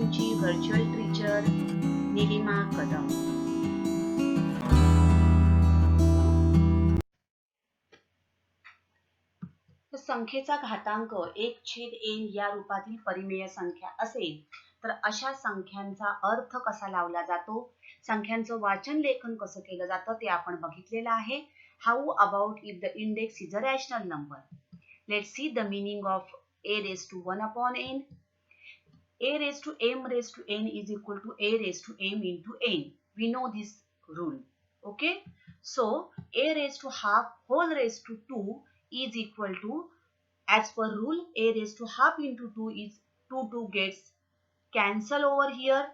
तुमची virtual teacher Nilima कदम. संख्येचा घातांक 1/n या रूपातील परिमेय संख्या असेल तर अशा संख्यांचा अर्थ कसा लावला जातो, संख्यांचं वाचन लेखन कसं केलं जातं ते आपण बघितलेलं आहे. हाऊ about if the index is a rational number. Let's see the meaning of a raised to 1 upon n. A raised to m raised to n is equal to a raised to m into n. We know this rule. Okay. So a raised to half whole raised to 2 is equal to, as per rule, a raised to half into 2 is 2 gets cancel over here.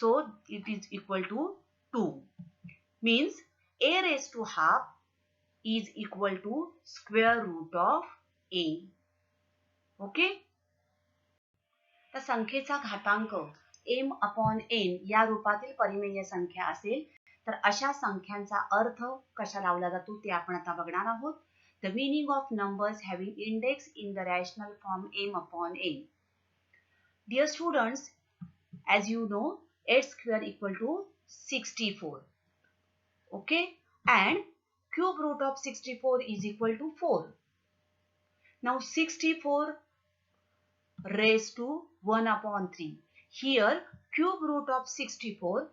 So it is equal to 2. Means a raised to half is equal to square root of a. Okay. तर संख्येचा घातांक m upon n या रूपातील परिमेय संख्या असेल तर अशा संख्यांचा अर्थ कशा लावला जातो ते आपण आता बघणार आहोत. The meaning of numbers having index in the rational form m upon n. Dear students, as you know, 8 square equal to 64. Okay, and cube root of 64 is equal to 4. Now 64 raised to 1 upon 3. Here cube root of 64,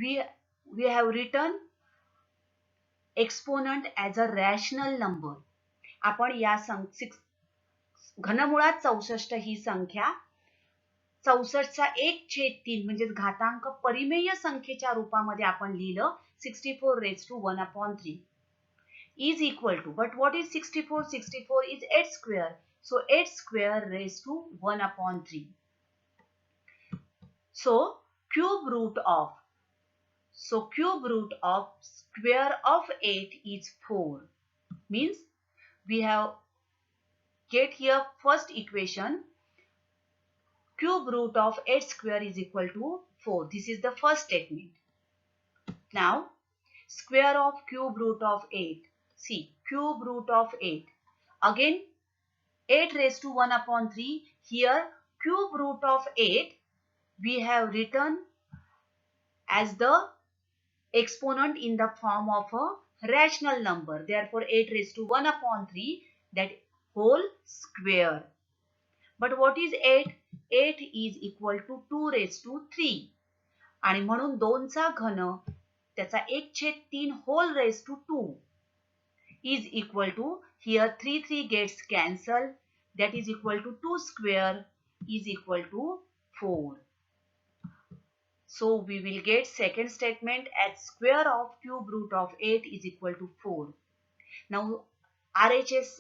we have written exponent as a rational number. आपण या घनमुळात 64 ही संख्या 64चा 1/3 म्हणजे घातांक परिमेय संख्येच्या रूपामध्ये आपण लिहिलं 64 raised to 1 upon 3 is equal to, but what is 64? 64 is 8 square. So 8 square raised to 1 upon 3. So cube root of square of 8 is 4. Means we have get here first equation, cube root of 8 square is equal to 4. This is the first statement. Now square of cube root of 8. See, cube root of 8. Again 8 raised to 1 upon 3. Here cube root of 8 we have written as the exponent in the form of a rational number. Therefore 8 raised to 1 upon 3, that whole square. But what is 8? 8 is equal to 2 raised to 3. आणि म्हणून 2 चा घन त्याचा 1/3 whole raised to 2 is equal to, here 3 gets cancelled, that is equal to 2 square is equal to 4. So we will get second statement as square of cube root of 8 is equal to 4. Now RHS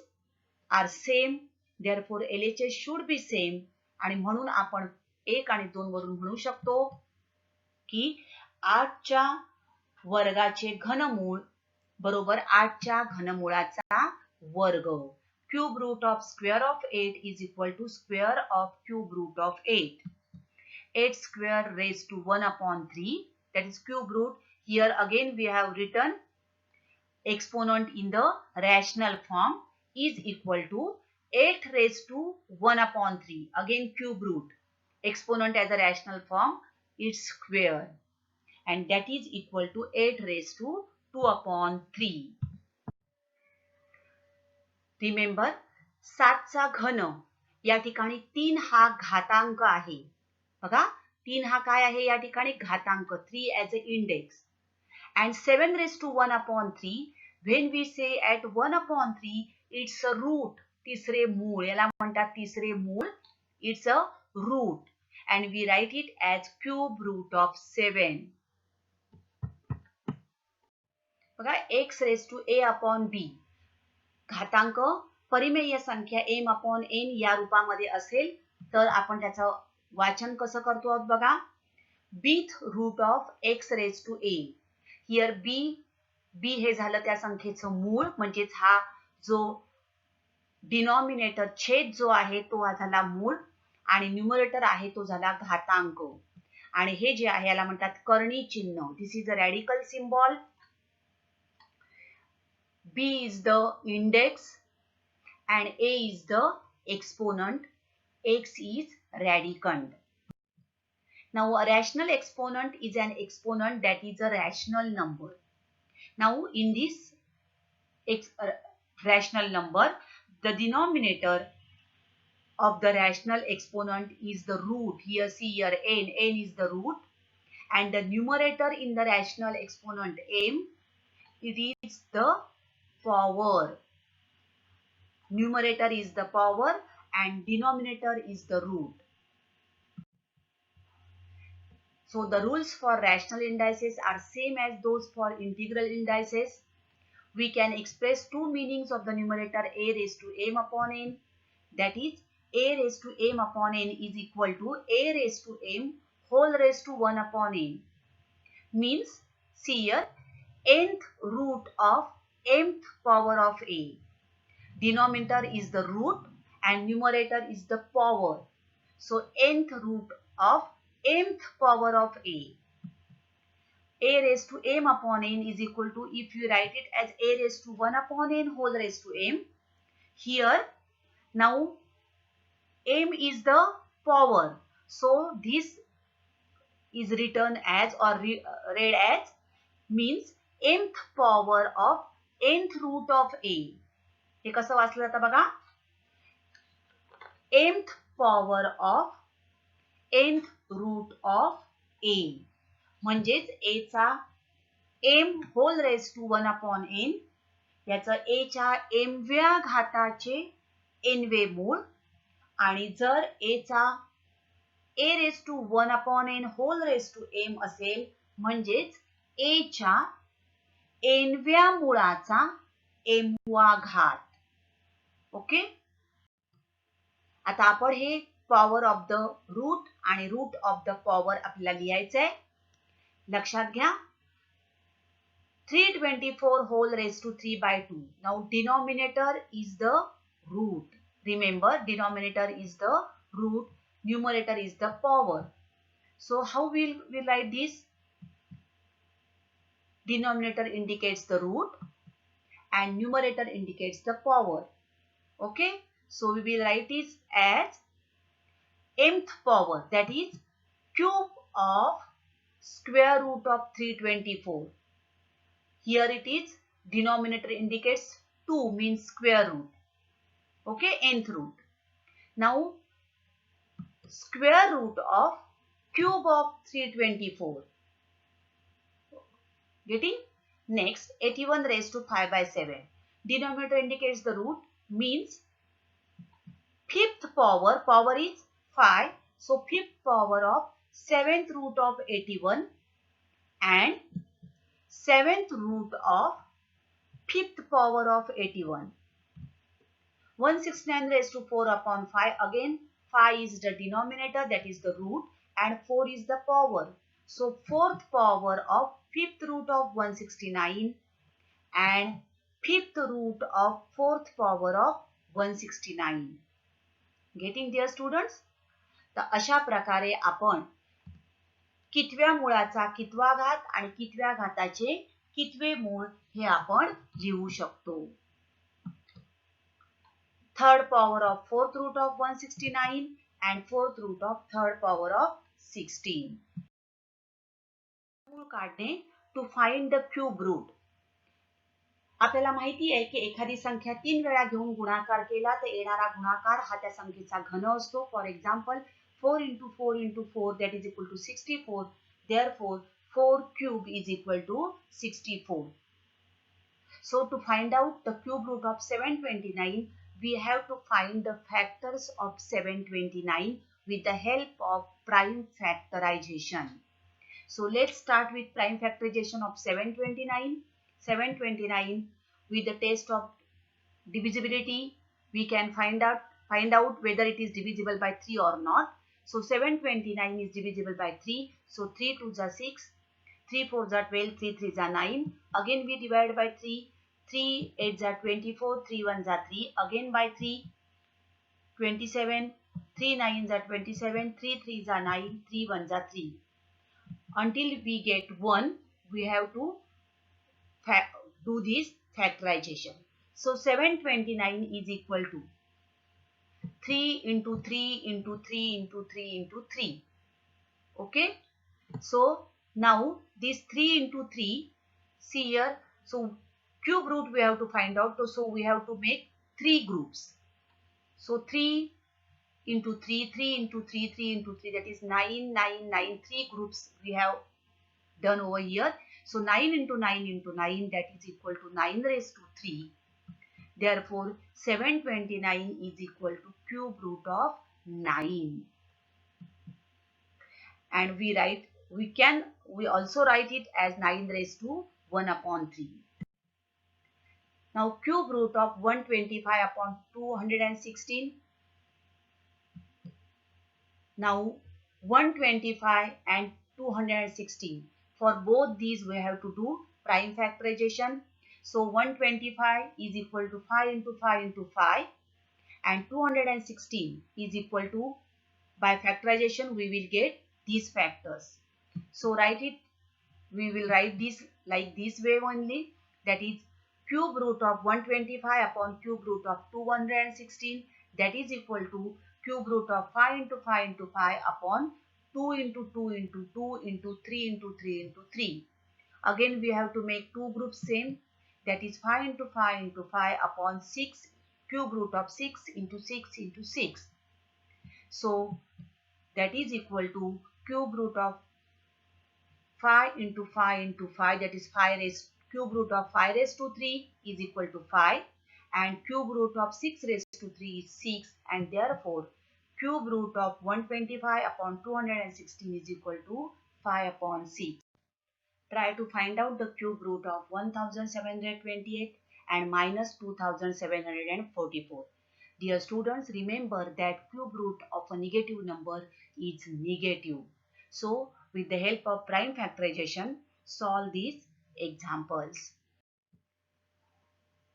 are same, therefore LHS should be same. आणि म्हणून आपण 1 आणि 2 वरून म्हणू शकतो की 8च्या वर्गाचे घनमूळ बरोबर 8च्या घनमुळाचा वर्ग. Cube root of square of 8 is equal to square of cube root of 8. 8 square raised to 1 upon 3, that is cube root. Here again we have written exponent in the rational form is equal to 8 raised to 1 upon 3. Again cube root. Exponent as a rational form is square. And that is equal to 8 raised to 2 upon 3. Remember, 7 चा घन या ठिकाणी 3 हा घातांक आहे. बघा 3 हा काय आहे या ठिकाणी घातांक, 3 as an index. And 7 raised to 1 upon 3, when we say at 1 upon 3, it's a root. तिसरे मूळ, याला म्हणतात तिसरे मूळ. It's a root. And we write it as cube root of 7. बघा x raised to a upon b. घातांक परिमेय संख्या m upon n या रूपामध्ये असेल तर आपण त्याचं वाचन कसं करतो आहोत बघा. bth root of x raised to a. Here b हे झालं त्या संख्येचं मूळ, म्हणजेच हा जो डिनॉमिनेटर छेद जो आहे तो झाला मूळ आणि न्यूमरेटर आहे तो झाला घातांक. आणि हे जे आहे याला म्हणतात कर्णी चिन्ह. This is a radical symbol. b is the index and a is the exponent, x is radicand. Now a rational exponent is an exponent that is a rational number. Now in this rational number, the denominator of the rational exponent is the root. Here see here n is the root, and the numerator in the rational exponent m, it is the power. Numerator is the power and denominator is the root. So the rules for rational indices are same as those for integral indices. We can express two meanings of the numerator a raised to m upon n. That is, a raised to m upon n is equal to a raised to m whole raised to 1 upon n. Means, see here, nth root of mth power of a. Denominator is the root and numerator is the power. So nth root of mth power of a. A raised to m upon n is equal to, if you write it as a raised to 1 upon n whole raised to m. Here, now m is the power. So this is written as or read as means mth power of nth root of a. हे कसं वाचलं जातं बघा, mth power of nth root of a. म्हणजेच a चा m whole raised to 1 upon n, याचं a च्या m व्या घाताचे n वे मूळ, आणि जर a चा a raised to 1 upon n whole raised to m असेल, म्हणजेच a च्या n व्या मुळाचा m वा घात. ओके, आता आपण हे पॉवर ऑफ द रूट आणि रूट ऑफ द पॉवर आपल्याला लिहायचं आहे. लक्षात घ्या, 324 whole raised to 3 by 2. Now denominator is the root. Remember, denominator is the root, numerator is the power. So how we write this? Denominator indicates the root and numerator indicates the power. Okay, so we will write this as mth power, that is cube of square root of 324. Here it is, denominator indicates 2 means square root. Okay, nth root. Now square root of cube of 324. Getting? Next, 81 raised to 5 by 7. Denominator indicates the root, means fifth power, power is 5. So fifth power of 7th root of 81 and 7th root of fifth power of 81. 169 raised to 4 upon 5. Again, 5 is the denominator, that is the root, and 4 is the power. So fourth power of fifth root of 169 and fifth root of fourth power of 169. Getting there, students? तर अशा प्रकारे आपण कितव्या मुळाचा कितवा घात आणि कितव्या घाताचे कितवे मूळ हे आपण लिहू शकतो. Third power of fourth root of 169 and fourth root of third power of 16. मूळ काढणे to find the cube root. आपल्याला माहिती आहे की एखादी संख्या 3 वेळा घेऊन गुणाकार केला तर येणारा गुणाकार हा त्या संख्येचा घन असतो. For example 4 into 4 into 4 that is equal to 64. Therefore 4 cube is equal to 64. So to find out the cube root of 729, we have to find the factors of 729 with the help of prime factorization. So let's start with prime factorization of 729. 729 with the test of divisibility, we can find out whether it is divisible by 3 or not. So 729 is divisible by 3. So 3 2s are 6, 3 4s are 12, 3 3s are 9. Again we divide by 3. 3 8s are 24, 3 1s are 3. Again by 3, 27. 3 9s are 27, 3 3s are 9, 3 1s are 3. Until we get 1, we have to do this factorization. So 729 is equal to 3 into 3 into 3 into 3 into 3. Okay. So now this 3 into 3, see here, so cube root we have to find out. So we have to make 3 groups. So 3 into 3, 3 into 3, 3 into 3, that is 9, 9, 9, 3 groups we have done over here. So 9 into 9 into 9, that is equal to 9 raised to 3. Therefore, 729 is equal to cube root of 9. And we also write it as 9 raised to 1 upon 3. Now cube root of 125 upon 216. Now 125 and 216. For both these we have to do prime factorization. So 125 is equal to 5 into 5 into 5 and 216 is equal to, by factorization we will get these factors. So we will write this like this way only, that is cube root of 125 upon cube root of 216, that is equal to cube root of 5 into 5 into 5 upon 2 into 2 into 2 into 3 into 3 into 3. Again we have to make two groups same, that is 5 into 5 into 5 upon 6 cube root of 6 into 6 into 6. So that is equal to cube root of 5 into 5 into 5, that is 5 raised, cube root of 5 raised to 3 is equal to 5, and cube root of 6 raised to 3 is 6, and therefore cube root of 125 upon 216 is equal to 5 upon 6. Try to find out the cube root of 1728 and minus 2744. Dear students, remember that cube root of a negative number is negative. So, with the help of prime factorization, solve these examples.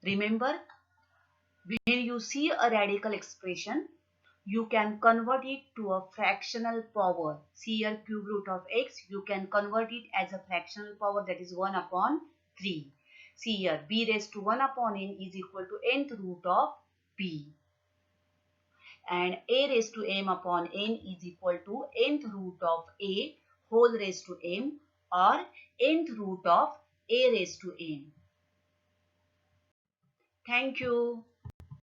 Remember, when you see a radical expression, you can convert it to a fractional power. See here, cube root of x, you can convert it as a fractional power, that is 1 upon 3. See here, b raised to 1 upon n is equal to nth root of b. And a raised to m upon n is equal to nth root of a whole raised to m, or nth root of a raised to m. Thank you.